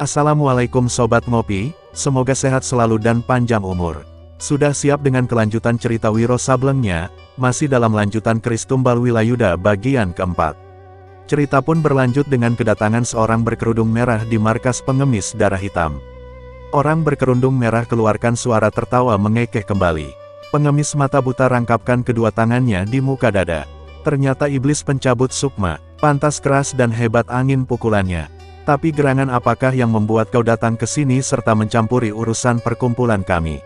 Assalamualaikum Sobat Ngopi, semoga sehat selalu dan panjang umur. Sudah siap dengan kelanjutan cerita Wiro Sablengnya, masih dalam lanjutan keris Tumbal Wilayuda bagian keempat. Cerita pun berlanjut dengan kedatangan seorang berkerudung merah di markas pengemis darah hitam. Orang berkerudung merah keluarkan suara tertawa mengekeh kembali. Pengemis mata buta rangkapkan kedua tangannya di muka dada. Ternyata iblis pencabut sukma, pantas keras dan hebat angin pukulannya. Tapi gerangan apakah yang membuat kau datang ke sini serta mencampuri urusan perkumpulan kami?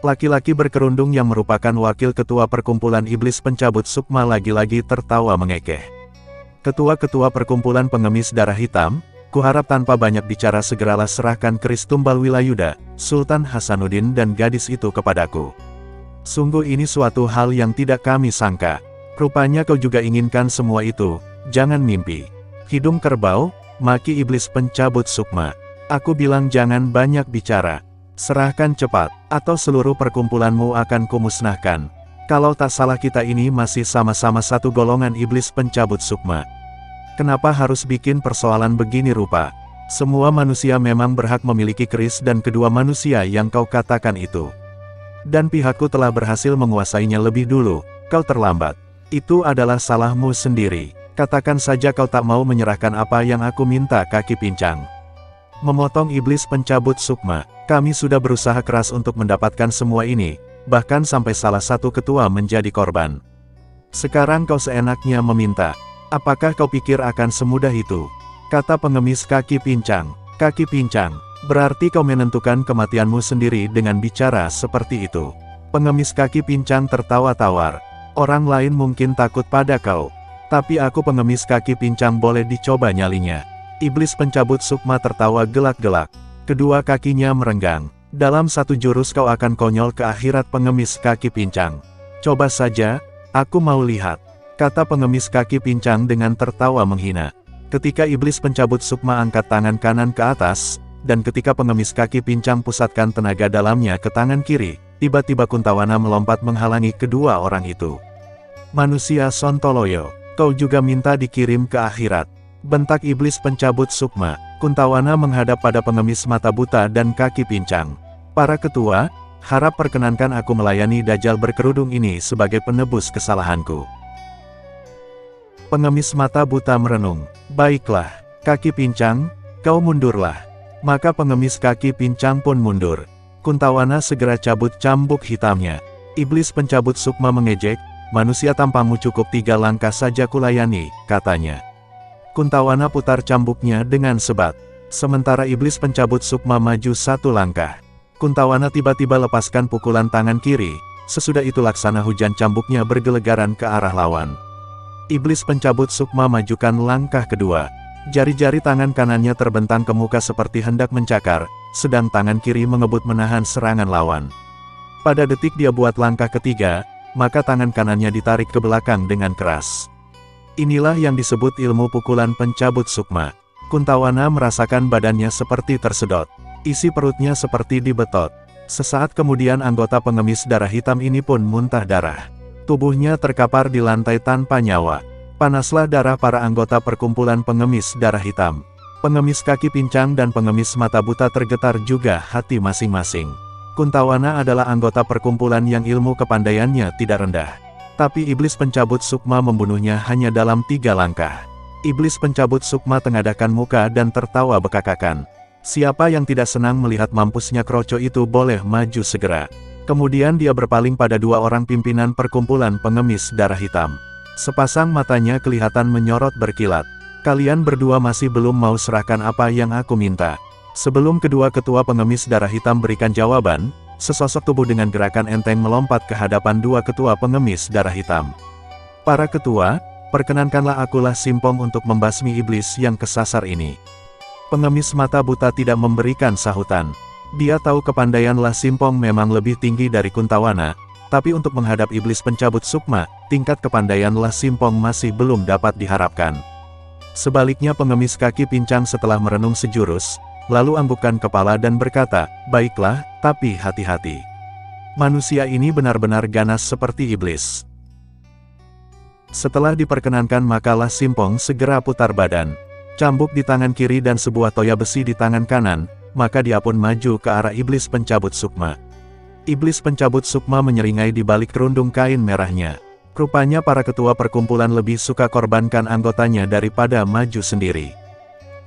Laki-laki berkerudung yang merupakan wakil ketua perkumpulan iblis pencabut sukma lagi-lagi tertawa mengekeh. Ketua-ketua perkumpulan pengemis darah hitam, kuharap tanpa banyak bicara segeralah serahkan keris Tumbal Wilayuda, Sultan Hasanuddin dan gadis itu kepadaku. Sungguh ini suatu hal yang tidak kami sangka. Rupanya kau juga inginkan semua itu, jangan mimpi. Hidung kerbau, maki iblis pencabut sukma. Aku bilang jangan banyak bicara. Serahkan cepat, atau seluruh perkumpulanmu akan kumusnahkan. Kalau tak salah kita ini masih sama-sama satu golongan iblis pencabut sukma. Kenapa harus bikin persoalan begini rupa? Semua manusia memang berhak memiliki keris dan kedua manusia yang kau katakan itu. Dan pihakku telah berhasil menguasainya lebih dulu, kau terlambat. Itu adalah salahmu sendiri. Katakan saja kau tak mau menyerahkan apa yang aku minta. Kaki pincang memotong iblis pencabut sukma. Kami sudah berusaha keras untuk mendapatkan semua ini, bahkan sampai salah satu ketua menjadi korban. Sekarang kau seenaknya meminta. Apakah kau pikir akan semudah itu? Kata pengemis kaki pincang. Kaki pincang, berarti kau menentukan kematianmu sendiri dengan bicara seperti itu. Pengemis kaki pincang tertawa tawar. Orang lain mungkin takut pada kau. Tapi aku pengemis kaki pincang boleh dicoba nyalinya. Iblis pencabut sukma tertawa gelak-gelak. Kedua kakinya merenggang. Dalam satu jurus kau akan konyol ke akhirat pengemis kaki pincang. Coba saja, aku mau lihat. Kata pengemis kaki pincang dengan tertawa menghina. Ketika iblis pencabut sukma angkat tangan kanan ke atas, dan ketika pengemis kaki pincang pusatkan tenaga dalamnya ke tangan kiri, tiba-tiba Kuntawana melompat menghalangi kedua orang itu. Manusia Sontoloyo, kau juga minta dikirim ke akhirat. Bentak iblis pencabut sukma. Kuntawana menghadap pada pengemis mata buta dan kaki pincang. Para ketua, harap perkenankan aku melayani Dajjal berkerudung ini sebagai penebus kesalahanku. Pengemis mata buta merenung. Baiklah, kaki pincang, kau mundurlah. Maka pengemis kaki pincang pun mundur. Kuntawana segera cabut cambuk hitamnya. Iblis pencabut sukma mengejek. Manusia tampangmu cukup 3 langkah saja kulayani, katanya. Kuntawana putar cambuknya dengan sebat. Sementara iblis pencabut sukma maju 1 langkah. Kuntawana tiba-tiba lepaskan pukulan tangan kiri. Sesudah itu laksana hujan cambuknya bergelegaran ke arah lawan. Iblis pencabut sukma majukan langkah kedua. Jari-jari tangan kanannya terbentang ke muka seperti hendak mencakar, sedang tangan kiri mengebut menahan serangan lawan. Pada detik dia buat langkah ketiga, maka tangan kanannya ditarik ke belakang dengan keras. Inilah yang disebut ilmu pukulan pencabut sukma. Kuntawana merasakan badannya seperti tersedot. Isi perutnya seperti dibetot. Sesaat kemudian anggota pengemis darah hitam ini pun muntah darah. Tubuhnya terkapar di lantai tanpa nyawa. Panaslah darah para anggota perkumpulan pengemis darah hitam. Pengemis kaki pincang dan pengemis mata buta tergetar juga hati masing-masing. Kuntawana adalah anggota perkumpulan yang ilmu kepandaiannya tidak rendah. Tapi iblis pencabut sukma membunuhnya hanya dalam 3 langkah. Iblis pencabut sukma tengadahkan muka dan tertawa bekakakan. Siapa yang tidak senang melihat mampusnya kroco itu boleh maju segera. Kemudian dia berpaling pada 2 orang pimpinan perkumpulan pengemis darah hitam. Sepasang matanya kelihatan menyorot berkilat. Kalian berdua masih belum mau serahkan apa yang aku minta. Sebelum kedua ketua pengemis darah hitam berikan jawaban, sesosok tubuh dengan gerakan enteng melompat ke hadapan 2 ketua pengemis darah hitam. Para ketua, perkenankanlah akulah Simpong untuk membasmi iblis yang kesasar ini. Pengemis mata buta tidak memberikan sahutan. Dia tahu kepandaian La Simpong memang lebih tinggi dari Kuntawana, tapi untuk menghadap iblis pencabut sukma, tingkat kepandaian La Simpong masih belum dapat diharapkan. Sebaliknya pengemis kaki pincang setelah merenung sejurus, lalu anggukkan kepala dan berkata, baiklah, tapi hati-hati. Manusia ini benar-benar ganas seperti iblis. Setelah diperkenankan maka La Simpong segera putar badan. cambuk di tangan kiri dan sebuah toya besi di tangan kanan, maka dia pun maju ke arah iblis pencabut sukma. Iblis pencabut sukma menyeringai di balik kerudung kain merahnya. Rupanya para ketua perkumpulan lebih suka korbankan anggotanya daripada maju sendiri.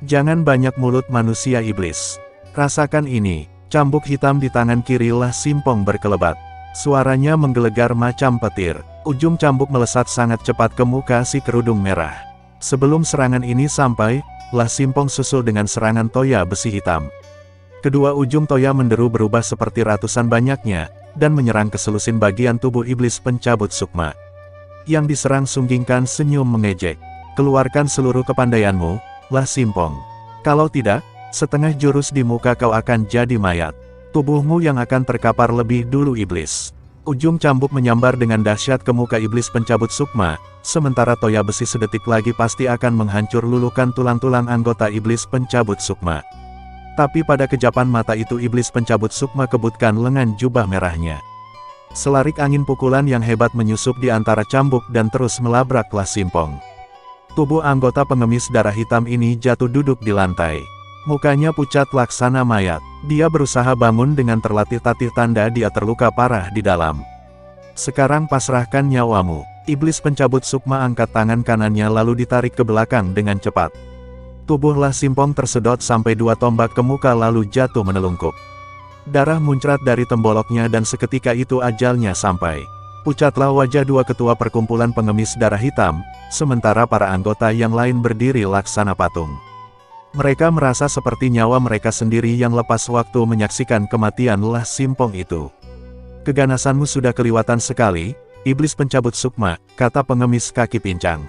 Jangan banyak mulut manusia iblis. Rasakan ini, cambuk hitam di tangan kiri Lah Simpong berkelebat. Suaranya menggelegar macam petir. Ujung cambuk melesat sangat cepat ke muka si kerudung merah. Sebelum serangan ini sampai, Lah Simpong susul dengan serangan toya besi hitam. Kedua ujung toya menderu berubah seperti ratusan banyaknya, dan menyerang ke selusin bagian tubuh iblis pencabut sukma. Yang diserang sunggingkan senyum mengejek. Keluarkan seluruh kepandaianmu, Lah Simpong. Kalau tidak, setengah jurus di muka kau akan jadi mayat. Tubuhmu yang akan terkapar lebih dulu iblis. Ujung cambuk menyambar dengan dahsyat ke muka iblis pencabut sukma, sementara toya besi sedetik lagi pasti akan menghancur lulukan tulang-tulang anggota iblis pencabut sukma. Tapi pada kejapan mata itu iblis pencabut sukma kebutkan lengan jubah merahnya. Selarik angin pukulan yang hebat menyusup di antara cambuk dan terus melabrak Lah Simpong. Tubuh anggota pengemis darah hitam ini jatuh duduk di lantai. Mukanya pucat laksana mayat. Dia berusaha bangun dengan terlatih-tatih tanda dia terluka parah di dalam. Sekarang pasrahkan nyawamu. Iblis pencabut sukma angkat tangan kanannya lalu ditarik ke belakang dengan cepat. Tubuh Lah Simpong tersedot sampai 2 tombak ke muka lalu jatuh menelungkup. Darah muncrat dari temboloknya dan seketika itu ajalnya sampai. Pucatlah wajah 2 ketua perkumpulan pengemis darah hitam, sementara para anggota yang lain berdiri laksana patung. Mereka merasa seperti nyawa mereka sendiri yang lepas waktu menyaksikan kematian Lah Simpong itu. Keganasanmu sudah kelewatan sekali, iblis pencabut sukma, kata pengemis kaki pincang.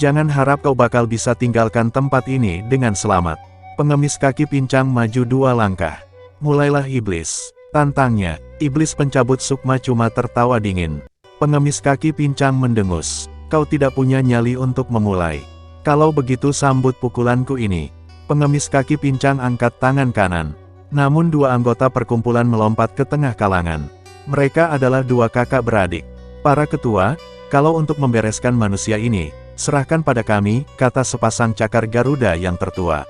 Jangan harap kau bakal bisa tinggalkan tempat ini dengan selamat. Pengemis kaki pincang maju 2 langkah. Mulailah iblis, tantangnya. Iblis pencabut sukma cuma tertawa dingin. Pengemis kaki pincang mendengus. Kau tidak punya nyali untuk memulai. Kalau begitu sambut pukulanku ini. Pengemis kaki pincang angkat tangan kanan. Namun 2 anggota perkumpulan melompat ke tengah kalangan. Mereka adalah 2 kakak beradik. Para ketua, kalau untuk membereskan manusia ini, serahkan pada kami, kata sepasang cakar Garuda yang tertua.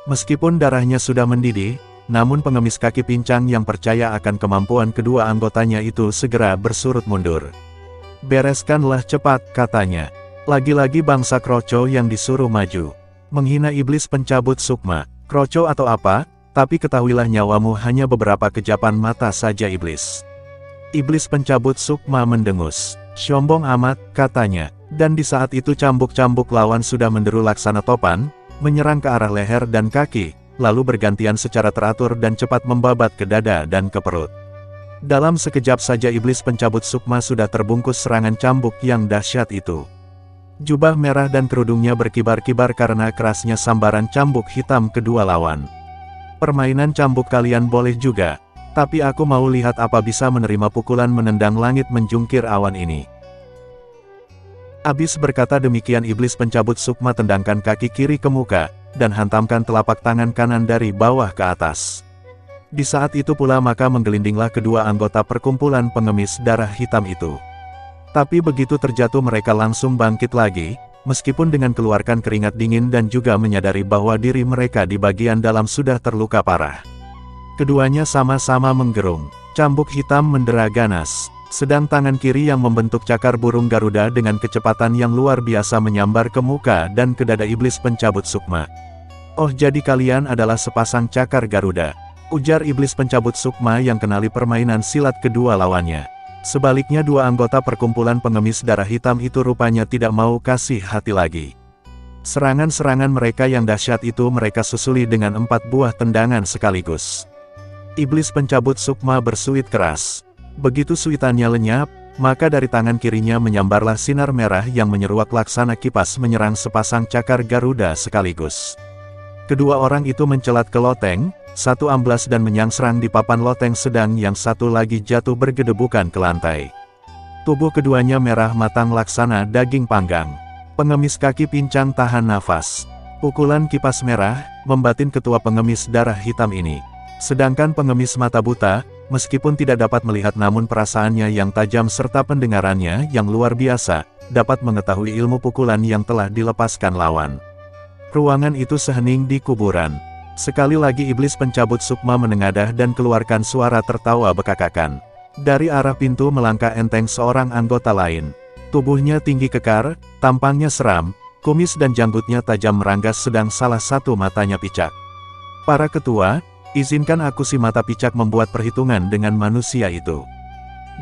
Meskipun darahnya sudah mendidih, namun pengemis kaki pincang yang percaya akan kemampuan kedua anggotanya itu segera bersurut mundur. Bereskanlah cepat, katanya. Lagi-lagi bangsa kroco yang disuruh maju. Menghina iblis pencabut sukma. Kroco atau apa, tapi ketahuilah nyawamu hanya beberapa kejapan mata saja iblis. Iblis pencabut sukma mendengus. Sombong amat, katanya. Dan di saat itu cambuk-cambuk lawan sudah menderu laksana topan, menyerang ke arah leher dan kaki, lalu bergantian secara teratur dan cepat membabat ke dada dan ke perut. Dalam sekejap saja iblis pencabut sukma sudah terbungkus serangan cambuk yang dahsyat itu. Jubah merah dan kerudungnya berkibar-kibar karena kerasnya sambaran cambuk hitam kedua lawan. Permainan cambuk kalian boleh juga, tapi aku mau lihat apa bisa menerima pukulan menendang langit menjungkir awan ini. Abis berkata demikian iblis pencabut sukma tendangkan kaki kiri ke muka, dan hantamkan telapak tangan kanan dari bawah ke atas. Di saat itu pula maka menggelindinglah kedua anggota perkumpulan pengemis darah hitam itu. Tapi begitu terjatuh mereka langsung bangkit lagi, meskipun dengan keluarkan keringat dingin dan juga menyadari bahwa diri mereka di bagian dalam sudah terluka parah. Keduanya sama-sama menggerung. Cambuk hitam mendera ganas, sedang tangan kiri yang membentuk cakar burung Garuda dengan kecepatan yang luar biasa menyambar ke muka dan ke dada iblis pencabut sukma. Oh, jadi kalian adalah sepasang cakar Garuda, ujar iblis pencabut sukma yang kenali permainan silat kedua lawannya. Sebaliknya 2 anggota perkumpulan pengemis darah hitam itu rupanya tidak mau kasih hati lagi. Serangan-serangan mereka yang dahsyat itu mereka susuli dengan 4 buah tendangan sekaligus. Iblis pencabut sukma bersuit keras. Begitu suitannya lenyap, maka dari tangan kirinya menyambarlah sinar merah yang menyeruak laksana kipas menyerang sepasang cakar Garuda sekaligus. Kedua orang itu mencelat ke loteng, satu amblas dan menyangsrang di papan loteng sedang yang satu lagi jatuh bergedebukan ke lantai. Tubuh keduanya merah matang laksana daging panggang. Pengemis kaki pincang tahan nafas. Pukulan kipas merah, membatin ketua pengemis darah hitam ini. Sedangkan pengemis mata buta, meskipun tidak dapat melihat namun perasaannya yang tajam serta pendengarannya yang luar biasa, dapat mengetahui ilmu pukulan yang telah dilepaskan lawan. Ruangan itu sehening di kuburan. Sekali lagi iblis pencabut sukma menengadah dan keluarkan suara tertawa bekakakan. Dari arah pintu melangkah enteng seorang anggota lain. Tubuhnya tinggi kekar, tampangnya seram, kumis dan janggutnya tajam meranggas sedang salah satu matanya picak. Para ketua, izinkan aku si mata picak membuat perhitungan dengan manusia itu.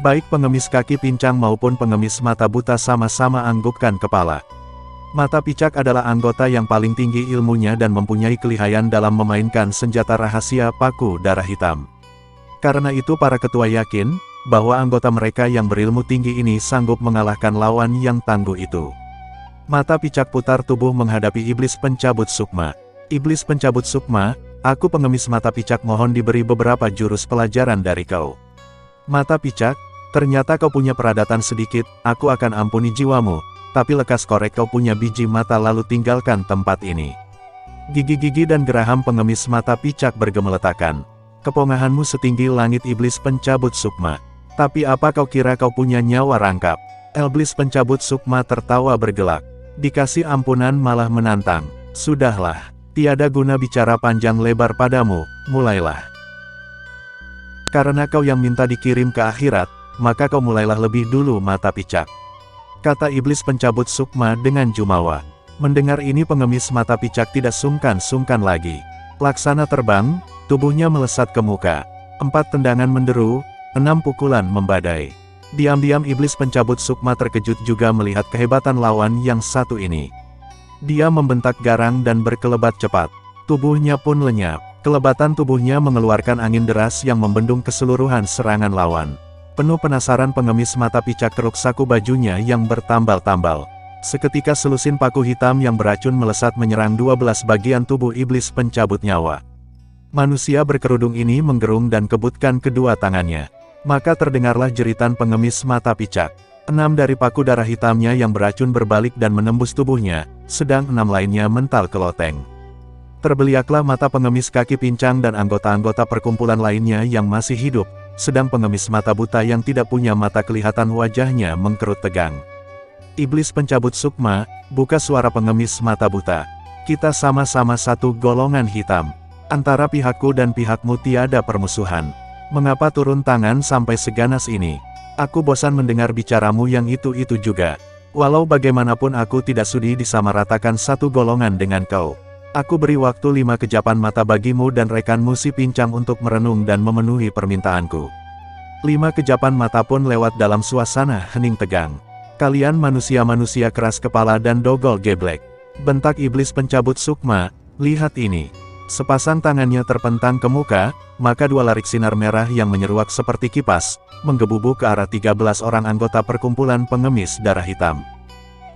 Baik pengemis kaki pincang maupun pengemis mata buta sama-sama anggukkan kepala. Mata picak adalah anggota yang paling tinggi ilmunya dan mempunyai kelihayan dalam memainkan senjata rahasia paku darah hitam. Karena itu para ketua yakin, bahwa anggota mereka yang berilmu tinggi ini sanggup mengalahkan lawan yang tangguh itu. Mata picak putar tubuh menghadapi iblis pencabut sukma. Iblis pencabut sukma, aku pengemis mata picak mohon diberi beberapa jurus pelajaran dari kau. Mata picak, ternyata kau punya peradatan sedikit, aku akan ampuni jiwamu. Tapi lekas korek kau punya biji mata lalu tinggalkan tempat ini. Gigi-gigi dan geraham pengemis mata picak bergemeletakan. Kepongahanmu setinggi langit iblis pencabut sukma. Tapi apa kau kira kau punya nyawa rangkap? Iblis pencabut sukma tertawa bergelak. Dikasih ampunan malah menantang. Sudahlah, tiada guna bicara panjang lebar padamu, mulailah. Karena kau yang minta dikirim ke akhirat, maka kau mulailah lebih dulu mata picak. Kata iblis pencabut sukma dengan jumawa. Mendengar ini pengemis mata picak tidak sungkan-sungkan lagi. Laksana terbang, tubuhnya melesat ke muka. 4 tendangan menderu, 6 pukulan membadai. Diam-diam iblis pencabut sukma terkejut juga melihat kehebatan lawan yang satu ini. Dia membentak garang dan berkelebat cepat. Tubuhnya pun lenyap. Kelebatan tubuhnya mengeluarkan angin deras yang membendung keseluruhan serangan lawan. Penuh penasaran pengemis mata picak keruk saku bajunya yang bertambal-tambal. Seketika selusin paku hitam yang beracun melesat menyerang 12 bagian tubuh iblis pencabut nyawa. Manusia berkerudung ini menggerung dan kebutkan kedua tangannya. Maka terdengarlah jeritan pengemis mata picak. 6 dari paku darah hitamnya yang beracun berbalik dan menembus tubuhnya, sedang 6 lainnya mental ke loteng. Terbeliaklah mata pengemis kaki pincang dan anggota-anggota perkumpulan lainnya yang masih hidup. Sedang pengemis mata buta yang tidak punya mata kelihatan wajahnya mengkerut tegang. Iblis pencabut sukma, buka suara pengemis mata buta. Kita sama-sama satu golongan hitam. Antara pihakku dan pihakmu tiada permusuhan. Mengapa turun tangan sampai seganas ini? Aku bosan mendengar bicaramu yang itu-itu juga. Walau bagaimanapun aku tidak sudi disamaratakan satu golongan dengan kau. Aku beri waktu 5 kejapan mata bagimu dan rekanmu si pincang untuk merenung dan memenuhi permintaanku. 5 kejapan mata pun lewat dalam suasana hening tegang. Kalian manusia-manusia keras kepala dan dogol geblek. Bentak iblis pencabut sukma, lihat ini. Sepasang tangannya terpentang ke muka, maka 2 larik sinar merah yang menyeruak seperti kipas, menggebu ke arah 13 orang anggota perkumpulan pengemis darah hitam.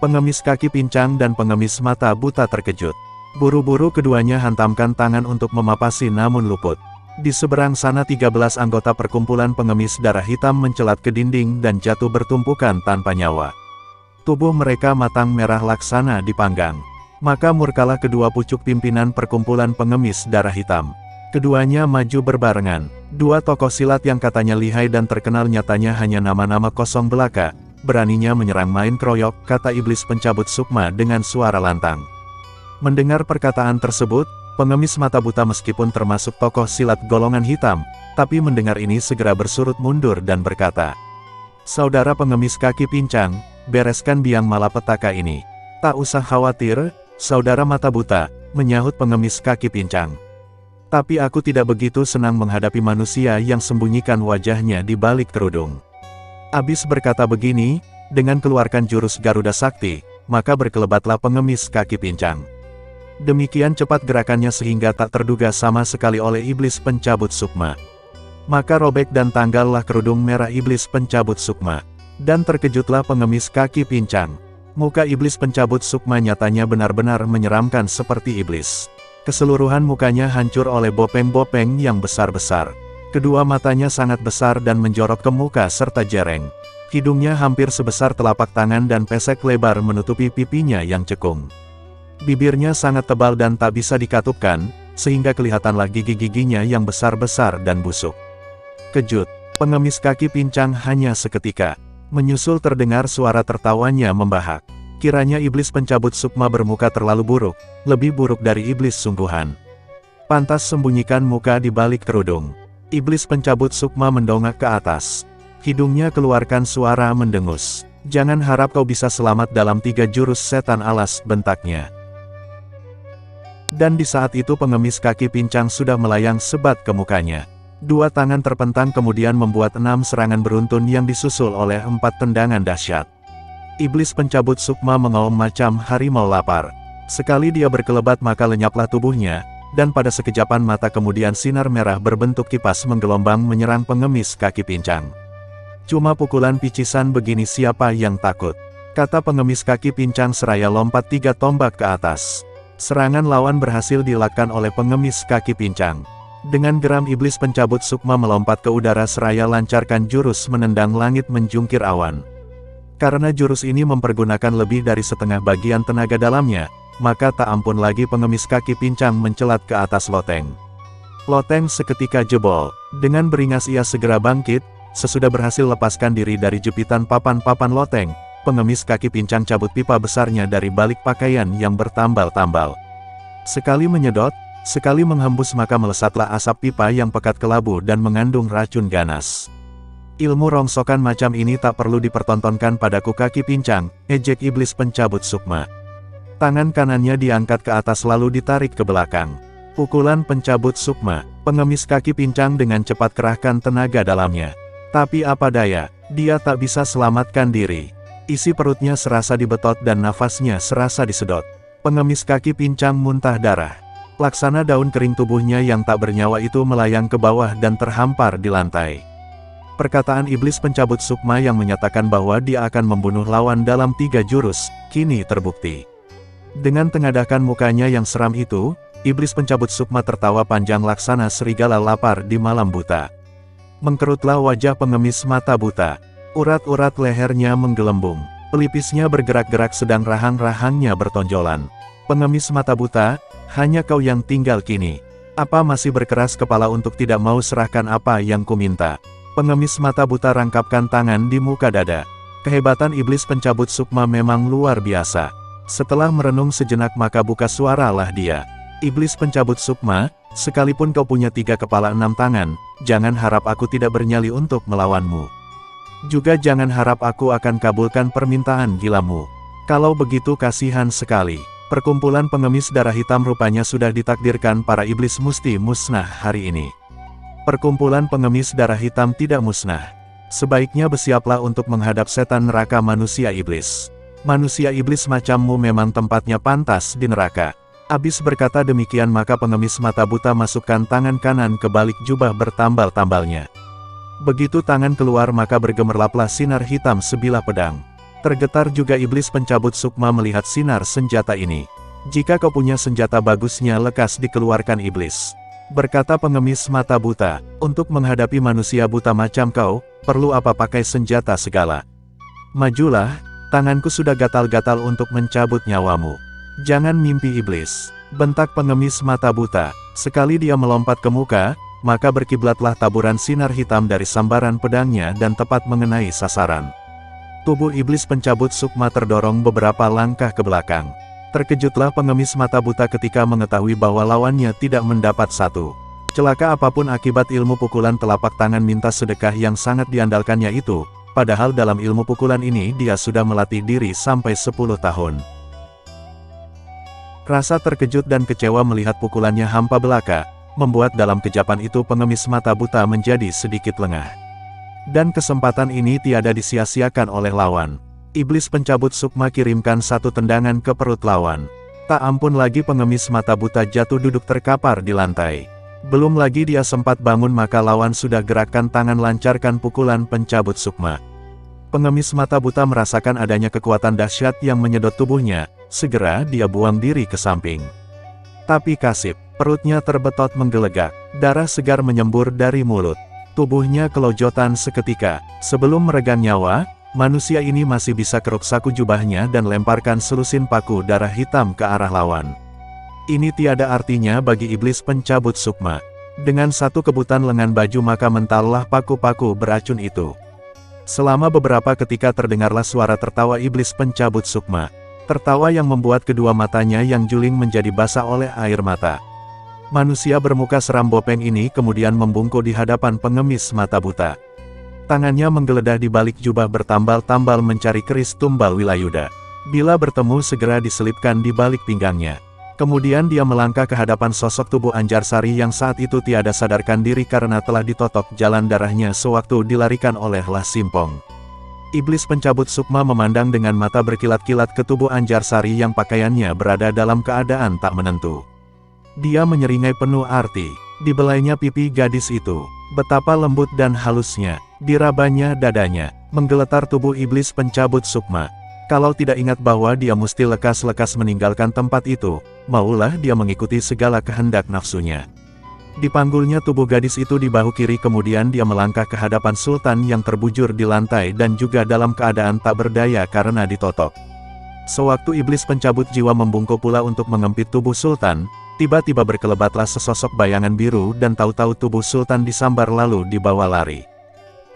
Pengemis kaki pincang dan pengemis mata buta terkejut. Buru-buru keduanya hantamkan tangan untuk memapasi namun luput. Di seberang sana 13 anggota perkumpulan pengemis darah hitam mencelat ke dinding dan jatuh bertumpukan tanpa nyawa. Tubuh mereka matang merah laksana dipanggang. Maka murkalah kedua pucuk pimpinan perkumpulan pengemis darah hitam. Keduanya maju berbarengan. 2 tokoh silat yang katanya lihai dan terkenal nyatanya hanya nama-nama kosong belaka. Beraninya menyerang main kroyok, kata iblis pencabut sukma dengan suara lantang. Mendengar perkataan tersebut, pengemis mata buta meskipun termasuk tokoh silat golongan hitam, tapi mendengar ini segera bersurut mundur dan berkata, "Saudara pengemis kaki pincang, bereskan biang malapetaka ini." "Tak usah khawatir, saudara mata buta," menyahut pengemis kaki pincang. "Tapi aku tidak begitu senang menghadapi manusia yang sembunyikan wajahnya di balik kerudung." Abis berkata begini, dengan keluarkan jurus Garuda Sakti, maka berkelebatlah pengemis kaki pincang. Demikian cepat gerakannya sehingga tak terduga sama sekali oleh iblis pencabut sukma. Maka robek dan tanggallah kerudung merah iblis pencabut sukma. Dan terkejutlah pengemis kaki pincang. Muka iblis pencabut sukma nyatanya benar-benar menyeramkan seperti iblis. Keseluruhan mukanya hancur oleh bopeng-bopeng yang besar-besar. Kedua matanya sangat besar dan menjorok ke muka serta jereng. Hidungnya hampir sebesar telapak tangan dan pesek lebar menutupi pipinya yang cekung. Bibirnya sangat tebal dan tak bisa dikatupkan, sehingga kelihatanlah gigi-giginya yang besar-besar dan busuk. Kejut, pengemis kaki pincang hanya seketika. Menyusul terdengar suara tertawanya membahak. Kiranya iblis pencabut sukma bermuka terlalu buruk, lebih buruk dari iblis sungguhan. Pantas sembunyikan muka di balik kerudung. Iblis pencabut sukma mendongak ke atas. Hidungnya keluarkan suara mendengus. Jangan harap kau bisa selamat dalam 3 jurus setan alas, bentaknya. Dan di saat itu pengemis kaki pincang sudah melayang sebat ke mukanya. 2 tangan terpentang kemudian membuat 6 serangan beruntun yang disusul oleh 4 tendangan dahsyat. Iblis pencabut sukma mengaum macam harimau lapar. Sekali dia berkelebat maka lenyaplah tubuhnya, dan pada sekejapan mata kemudian sinar merah berbentuk kipas menggelombang menyerang pengemis kaki pincang. Cuma pukulan picisan begini siapa yang takut? Kata pengemis kaki pincang seraya lompat 3 tombak ke atas. Serangan lawan berhasil dielakkan oleh pengemis kaki pincang. Dengan geram iblis pencabut sukma melompat ke udara seraya lancarkan jurus menendang langit menjungkir awan. Karena jurus ini mempergunakan lebih dari setengah bagian tenaga dalamnya, maka tak ampun lagi pengemis kaki pincang mencelat ke atas loteng. Loteng seketika jebol. Dengan beringas ia segera bangkit. Sesudah berhasil lepaskan diri dari jepitan papan-papan loteng, pengemis kaki pincang cabut pipa besarnya dari balik pakaian yang bertambal-tambal. Sekali menyedot, sekali menghembus maka melesatlah asap pipa yang pekat kelabu dan mengandung racun ganas. Ilmu rongsokan macam ini tak perlu dipertontonkan padaku kaki pincang, ejek iblis pencabut sukma. Tangan kanannya diangkat ke atas lalu ditarik ke belakang. Pukulan pencabut sukma, pengemis kaki pincang dengan cepat kerahkan tenaga dalamnya. Tapi apa daya, dia tak bisa selamatkan diri. Isi perutnya serasa dibetot dan nafasnya serasa disedot. Pengemis kaki pincang muntah darah. Laksana daun kering tubuhnya yang tak bernyawa itu melayang ke bawah dan terhampar di lantai. Perkataan iblis pencabut sukma yang menyatakan bahwa dia akan membunuh lawan dalam 3 jurus, kini terbukti. Dengan tengadakan mukanya yang seram itu, iblis pencabut sukma tertawa panjang laksana serigala lapar di malam buta. Mengkerutlah wajah pengemis mata buta. Urat-urat lehernya menggelembung. Pelipisnya bergerak-gerak sedang rahang-rahangnya bertonjolan. Pengemis mata buta, hanya kau yang tinggal kini. Apa masih berkeras kepala untuk tidak mau serahkan apa yang kuminta? Pengemis mata buta rangkapkan tangan di muka dada. Kehebatan iblis pencabut sukma memang luar biasa. Setelah merenung sejenak maka buka suaralah dia. Iblis pencabut sukma, sekalipun kau punya 3 kepala 6 tangan, jangan harap aku tidak bernyali untuk melawanmu. Juga jangan harap aku akan kabulkan permintaan gilamu. Kalau begitu kasihan sekali. Perkumpulan pengemis darah hitam rupanya sudah ditakdirkan para iblis musti musnah hari ini. Perkumpulan pengemis darah hitam tidak musnah. Sebaiknya bersiaplah untuk menghadap setan neraka manusia iblis. Manusia iblis macammu memang tempatnya pantas di neraka. Abis berkata demikian maka pengemis mata buta masukkan tangan kanan ke balik jubah bertambal-tambalnya. Begitu tangan keluar maka bergemerlaplah sinar hitam sebilah pedang. Tergetar juga iblis pencabut sukma melihat sinar senjata ini. Jika kau punya senjata bagusnya lekas dikeluarkan iblis. Berkata pengemis mata buta, untuk menghadapi manusia buta macam kau, perlu apa pakai senjata segala. Majulah, tanganku sudah gatal-gatal untuk mencabut nyawamu. Jangan mimpi iblis, bentak pengemis mata buta. Sekali dia melompat ke muka, maka berkiblatlah taburan sinar hitam dari sambaran pedangnya dan tepat mengenai sasaran. Tubuh iblis pencabut sukma terdorong beberapa langkah ke belakang. Terkejutlah pengemis mata buta ketika mengetahui bahwa lawannya tidak mendapat satu. Celaka apapun akibat ilmu pukulan telapak tangan minta sedekah yang sangat diandalkannya itu, padahal dalam ilmu pukulan ini dia sudah melatih diri sampai 10 tahun. Rasa terkejut dan kecewa melihat pukulannya hampa belaka, membuat dalam kejapan itu pengemis mata buta menjadi sedikit lengah. Dan kesempatan ini tiada disia-siakan oleh lawan. Iblis pencabut sukma kirimkan 1 tendangan ke perut lawan. Tak ampun lagi pengemis mata buta jatuh duduk terkapar di lantai. Belum lagi dia sempat bangun maka lawan sudah gerakkan tangan lancarkan pukulan pencabut sukma. Pengemis mata buta merasakan adanya kekuatan dahsyat yang menyedot tubuhnya, segera dia buang diri ke samping. Tapi kasip, perutnya terbetot menggelegak, darah segar menyembur dari mulut. Tubuhnya kelojotan seketika, sebelum meregang nyawa, manusia ini masih bisa keruk saku jubahnya dan lemparkan selusin paku darah hitam ke arah lawan. Ini tiada artinya bagi iblis pencabut sukma. Dengan 1 kebutan lengan baju maka mentallah paku-paku beracun itu. Selama beberapa ketika terdengarlah suara tertawa iblis pencabut sukma. Tertawa yang membuat kedua matanya yang juling menjadi basah oleh air mata. Manusia bermuka seram Bopeng ini kemudian membungkuk di hadapan pengemis mata buta. Tangannya menggeledah di balik jubah bertambal-tambal mencari keris tumbal Wilayuda. Bila bertemu segera diselipkan di balik pinggangnya. Kemudian dia melangkah ke hadapan sosok tubuh Anjarsari yang saat itu tiada sadarkan diri karena telah ditotok jalan darahnya sewaktu dilarikan oleh Lah Simpong. Iblis pencabut sukma memandang dengan mata berkilat-kilat ke tubuh Anjarsari yang pakaiannya berada dalam keadaan tak menentu. Dia menyeringai penuh arti. Dibelainya pipi gadis itu. Betapa lembut dan halusnya. Dirabanya dadanya. Menggeletar tubuh iblis pencabut sukma. Kalau tidak ingat bahwa dia mesti lekas-lekas meninggalkan tempat itu, maulah dia mengikuti segala kehendak nafsunya. Dipanggulnya tubuh gadis itu di bahu kiri kemudian dia melangkah ke hadapan Sultan yang terbujur di lantai dan juga dalam keadaan tak berdaya karena ditotok. Sewaktu iblis pencabut jiwa membungkuk pula untuk mengempit tubuh Sultan, tiba-tiba berkelebatlah sesosok bayangan biru dan tahu-tahu tubuh Sultan disambar lalu dibawa lari.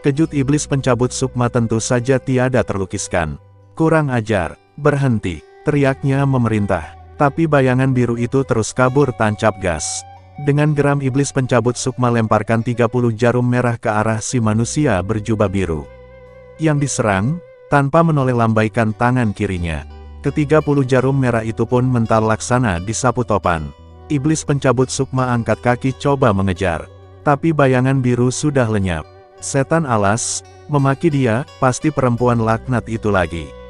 Kejut iblis pencabut sukma tentu saja tiada terlukiskan. Kurang ajar, berhenti, teriaknya memerintah. Tapi bayangan biru itu terus kabur tancap gas. Dengan geram iblis pencabut sukma lemparkan 30 jarum merah ke arah si manusia berjubah biru. Yang diserang, tanpa menoleh lambaikan tangan kirinya. Ke-30 jarum merah itu pun mental laksana disapu topan. Iblis pencabut sukma angkat kaki coba mengejar. Tapi bayangan biru sudah lenyap. Setan alas, memaki dia, pasti perempuan laknat itu lagi.